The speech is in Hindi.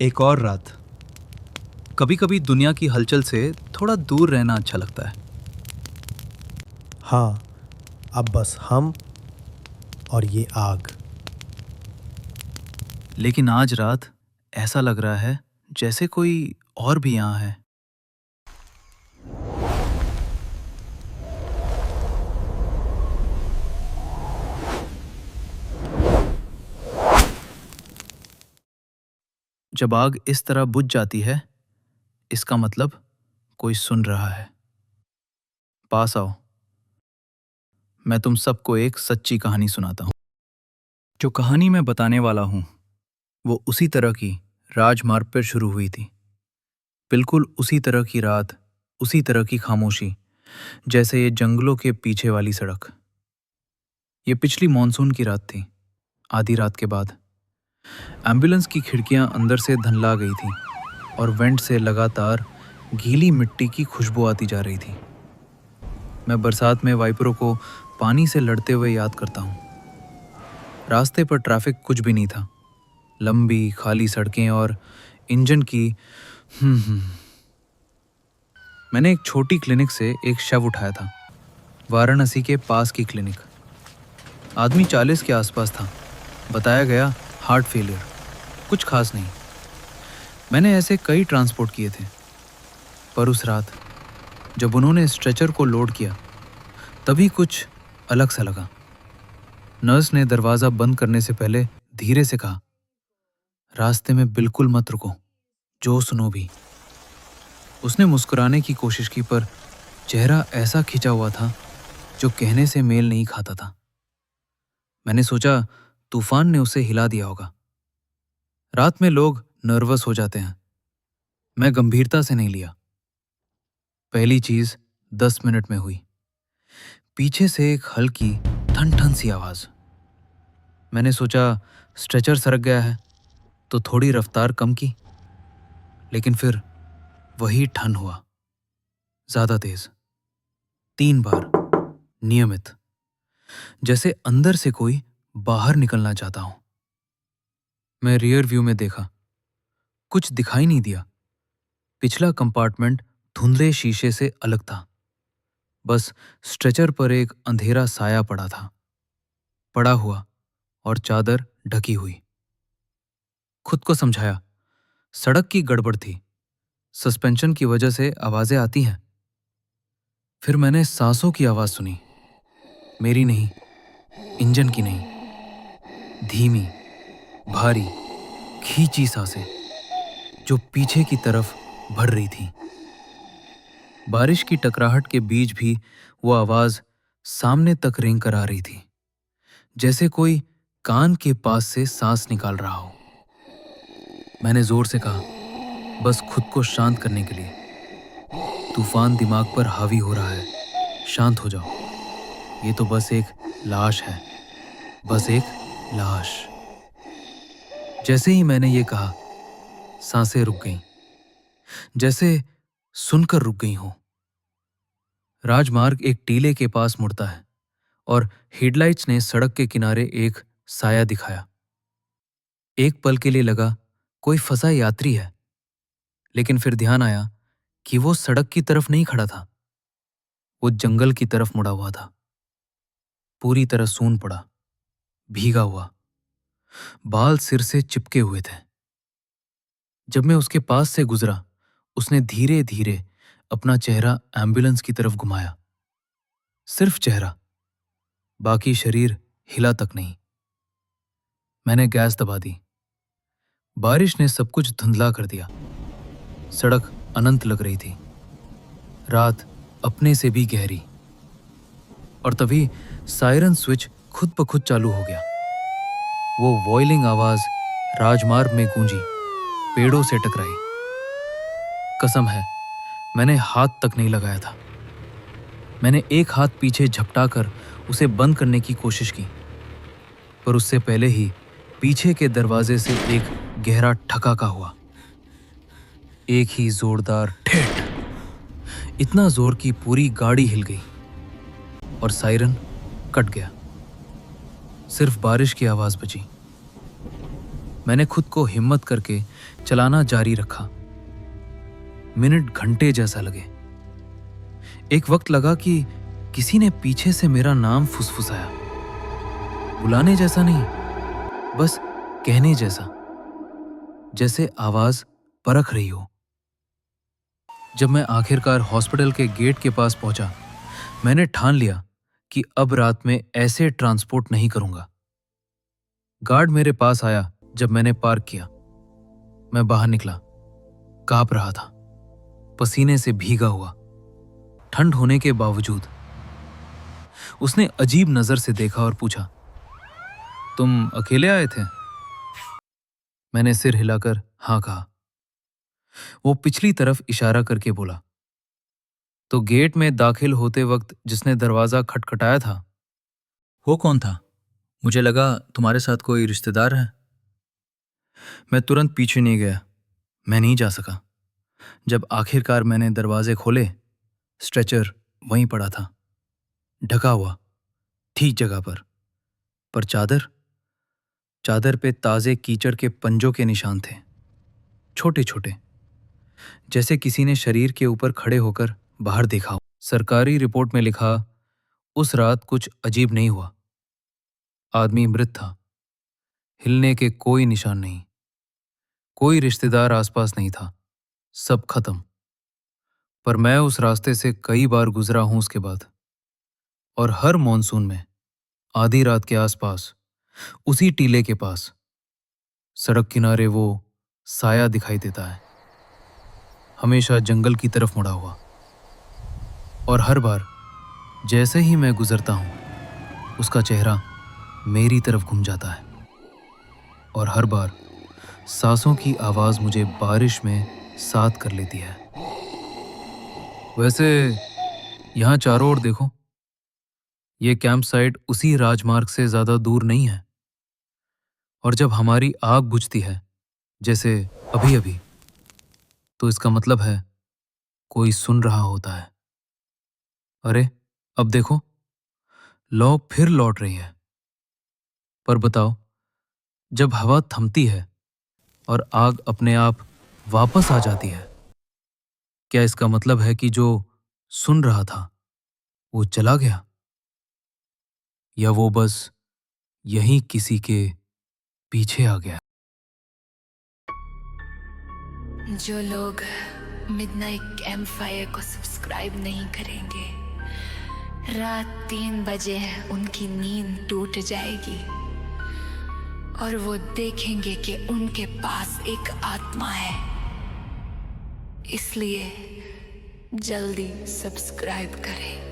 एक और रात। कभी कभी दुनिया की हलचल से थोड़ा दूर रहना अच्छा लगता है। हाँ, अब बस हम और ये आग। लेकिन आज रात ऐसा लग रहा है जैसे कोई और भी यहाँ है। जब आग इस तरह बुझ जाती है, इसका मतलब कोई सुन रहा है। पास आओ, मैं तुम सबको एक सच्ची कहानी सुनाता हूँ। जो कहानी मैं बताने वाला हूँ वो उसी तरह की राजमार्ग पर शुरू हुई थी। बिल्कुल उसी तरह की रात, उसी तरह की खामोशी, जैसे ये जंगलों के पीछे वाली सड़क। ये पिछली मॉनसून की रात थी। आधी रात के बाद एम्बुलेंस की खिड़कियां अंदर से धुंधला गई थीं और वेंट से लगातार गीली मिट्टी की खुशबू आती जा रही थी। मैं बरसात में वाइपरों को पानी से लड़ते हुए याद करता हूँ। रास्ते पर ट्रैफिक कुछ भी नहीं था। लंबी खाली सड़कें और इंजन की मैंने एक छोटी क्लिनिक से एक शव उठाया था। वाराणसी के पास की क्लिनिक। आदमी 40 के आसपास था। बताया गया हार्ट फेलियर, कुछ खास नहीं। मैंने ऐसे कई ट्रांसपोर्ट किए थे, पर उस रात जब उन्होंने स्ट्रेचर को लोड किया तभी कुछ अलग सा लगा। नर्स ने दरवाज़ा बंद करने से पहले धीरे से कहा, रास्ते में बिल्कुल मत रुको, जो सुनो भी। उसने मुस्कुराने की कोशिश की, पर चेहरा ऐसा खिंचा हुआ था जो कहने से मेल नहीं खाता था। मैंने सोचा तूफान ने उसे हिला दिया होगा। रात में लोग नर्वस हो जाते हैं। मैं गंभीरता से नहीं लिया। पहली चीज 10 मिनट में हुई। पीछे से एक हल्की ठन ठन सी आवाज। मैंने सोचा स्ट्रेचर सरक गया है, तो थोड़ी रफ्तार कम की। लेकिन फिर वही ठन हुआ, ज्यादा तेज, 3 बार, नियमित, जैसे अंदर से कोई बाहर निकलना चाहता हो। मैं रियर व्यू में देखा, कुछ दिखाई नहीं दिया। पिछला कंपार्टमेंट धुंधले शीशे से अलग था। बस स्ट्रेचर पर एक अंधेरा साया पड़ा था, पड़ा हुआ और चादर ढकी हुई। खुद को समझाया, सड़क की गड़बड़ थी, सस्पेंशन की वजह से आवाजें आती हैं। फिर मैंने सांसों की आवाज सुनी। मेरी नहीं, इंजन की नहीं। धीमी, भारी, खींची सांसें जो पीछे की तरफ बढ़ रही थी। बारिश की टकराहट के बीच भी वो आवाज सामने तक रेंग कर आ रही थी, जैसे कोई कान के पास से सांस निकाल रहा हो। मैंने जोर से कहा, बस खुद को शांत करने के लिए, तूफान दिमाग पर हावी हो रहा है, शांत हो जाओ। ये तो बस एक लाश है, बस एक लाश। जैसे ही मैंने ये कहा, सांसें रुक गईं, जैसे सुनकर रुक गई हों। राजमार्ग एक टीले के पास मुड़ता है और हेडलाइट्स ने सड़क के किनारे एक साया दिखाया। एक पल के लिए लगा कोई फंसा यात्री है, लेकिन फिर ध्यान आया कि वो सड़क की तरफ नहीं खड़ा था, वो जंगल की तरफ मुड़ा हुआ था। पूरी तरह सून पड़ा, भीगा हुआ, बाल सिर से चिपके हुए थे। जब मैं उसके पास से गुजरा, उसने धीरे धीरे अपना चेहरा एम्बुलेंस की तरफ घुमाया। सिर्फ चेहरा, बाकी शरीर हिला तक नहीं। मैंने गैस दबा दी। बारिश ने सब कुछ धुंधला कर दिया। सड़क अनंत लग रही थी, रात अपने से भी गहरी। और तभी सायरन स्विच खुद ब खुद चालू हो गया। वो वॉइलिंग आवाज राजमार्ग में गूंजी, पेड़ों से टकराई। कसम है, मैंने हाथ तक नहीं लगाया था। मैंने एक हाथ पीछे झपटाकर उसे बंद करने की कोशिश की, पर उससे पहले ही पीछे के दरवाजे से एक गहरा ठकाका हुआ। एक ही जोरदार ठेठ, इतना जोर कि पूरी गाड़ी हिल गई और सायरन कट गया। सिर्फ बारिश की आवाज बची। मैंने खुद को हिम्मत करके चलाना जारी रखा। मिनट घंटे जैसा लगे। एक वक्त लगा कि किसी ने पीछे से मेरा नाम फुसफुसाया। बुलाने जैसा नहीं, बस कहने जैसा, जैसे आवाज परख रही हो। जब मैं आखिरकार हॉस्पिटल के गेट के पास पहुंचा, मैंने ठान लिया कि अब रात में ऐसे ट्रांसपोर्ट नहीं करूंगा। गार्ड मेरे पास आया जब मैंने पार्क किया। मैं बाहर निकला, कांप रहा था, पसीने से भीगा हुआ। ठंड होने के बावजूद उसने अजीब नजर से देखा और पूछा, तुम अकेले आए थे? मैंने सिर हिलाकर हाँ कहा। वो पिछली तरफ इशारा करके बोला, तो गेट में दाखिल होते वक्त जिसने दरवाजा खटखटाया था, वो कौन था? मुझे लगा तुम्हारे साथ कोई रिश्तेदार है। मैं तुरंत पीछे नहीं गया। मैं नहीं जा सका। जब आखिरकार मैंने दरवाजे खोले, स्ट्रेचर वहीं पड़ा था, ढका हुआ, ठीक जगह पर चादर पे ताजे कीचड़ के पंजों के निशान थे, छोटे छोटे, जैसे किसी ने शरीर के ऊपर खड़े होकर बाहर देखा हो। सरकारी रिपोर्ट में लिखा, उस रात कुछ अजीब नहीं हुआ। आदमी मृत था, हिलने के कोई निशान नहीं, कोई रिश्तेदार आसपास नहीं था, सब खत्म। पर मैं उस रास्ते से कई बार गुजरा हूं उसके बाद, और हर मॉनसून में आधी रात के आसपास उसी टीले के पास सड़क किनारे वो साया दिखाई देता है, हमेशा जंगल की तरफ मुड़ा हुआ। और हर बार जैसे ही मैं गुजरता हूं, उसका चेहरा मेरी तरफ घूम जाता है, और हर बार सांसों की आवाज मुझे बारिश में साथ कर लेती है। वैसे यहां चारों ओर देखो, ये कैंप साइट उसी राजमार्ग से ज्यादा दूर नहीं है, और जब हमारी आग बुझती है, जैसे अभी अभी, तो इसका मतलब है कोई सुन रहा होता है। अरे अब देखो, लौ फिर लौट रही है। पर बताओ, जब हवा थमती है और आग अपने आप वापस आ जाती है, क्या इसका मतलब है कि जो सुन रहा था वो चला गया, या वो बस यहीं किसी के पीछे आ गया? जो लोग मिडनाइट कैंप फायर को सब्सक्राइब नहीं करेंगे, रात 3 बजे उनकी नींद टूट जाएगी और वो देखेंगे कि उनके पास एक आत्मा है। इसलिए जल्दी सब्सक्राइब करें।